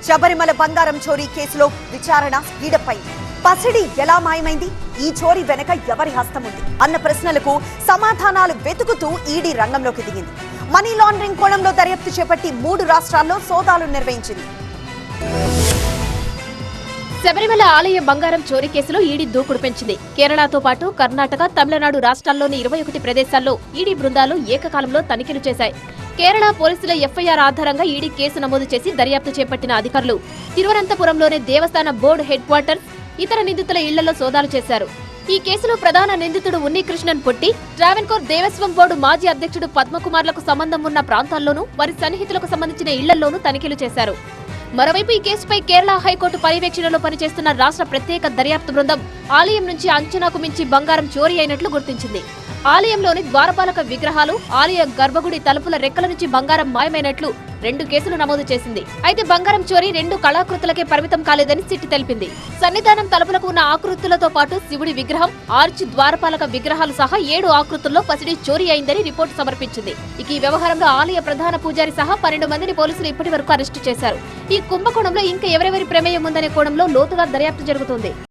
శబరిమల బంగారం చోరీ కేసులో విచారణ స్పీడప్ అయింది. పసిడి ఎలా మాయమైంది, ఈ చోరీ వెనక ఎవరి హస్తం ఉంది అన్న ప్రశ్నలకు సమాధానాలు వెతుకుతూ ఈడీ రంగంలోకి దిగింది. మనీ లాండరింగ్ కోణంలో దర్యాప్తు చేపట్టి 3 రాష్ట్రాల్లో సోదాలు నిర్వహించింది. శబరిమల ఆలయ బంగారం చోరీ కేసులో ఈడీ దూకుడు పెంచింది. కేరళతో పాటు కర్ణాటక, తమిళనాడు రాష్ట్రాల్లోని 21 ప్రదేశాల్లో ఈడీ బృందాలు ఏకకాలంలో తనిఖీలు చేశాయి. కేరళ పోలీసుల ఎఫ్ఐఆర్ ఆధారంగా ఈడీ కేసు నమోదు చేసి దర్యాప్తు చేపట్టిన అధికారులు తిరువనంతపురంలోని దేవస్థాన బోర్డు హెడ్ క్వార్టర్స్, ఇతర నిందితుల ఇళ్లలో సోదాలు చేశారు. ఈ కేసులో ప్రధాన నిందితుడు ఉన్నికృష్ణన్ పొట్టి, ట్రావెన్కోర్ దేవస్వం బోర్డు మాజీ అధ్యక్షుడు పద్మకుమార్లకు సంబంధం ఉన్న ప్రాంతాల్లోనూ వారి సన్నిహితులకు సంబంధించిన ఇళ్లలోనూ తనిఖీలు చేశారు. మరోవైపు ఈ కేసుపై కేరళ హైకోర్టు పర్యవేక్షణలో పనిచేస్తున్న రాష్ట్ర ప్రత్యేక దర్యాప్తు బృందం ఆలయం నుంచి అంచనాకు మించి బంగారం చోరీ అయినట్లు గుర్తించింది. ఆలయంలోని ద్వారపాలక విగ్రహాలు, ఆలయ గర్భగుడి తలుపుల రెక్కల నుంచి బంగారం మాయమైనట్లు 2 కేసులు నమోదు చేసింది. అయితే బంగారం చోరీ 2 కళాకృతులకే పరిమితం కాలేదని సిట్ తెలిపింది. సన్నిధానం తలుపులకు ఉన్న ఆకృతులతో పాటు శివుడి విగ్రహం, ఆర్చ్, ద్వారపాలక విగ్రహాలు సహా 7 ఆకృతుల్లో పసిడి చోరీ అయిందని రిపోర్టు సమర్పించింది. ఇక ఈ వ్యవహారంలో ఆలయ ప్రధాన పూజారి సహా 12 మందిని పోలీసులు ఇప్పటి వరకు అరెస్టు చేశారు. ఈ కుంభకోణంలో ఇంకా ఎవరెవరి ప్రమేయం ఉందనే కోణంలో లోతుగా దర్యాప్తు జరుగుతోంది.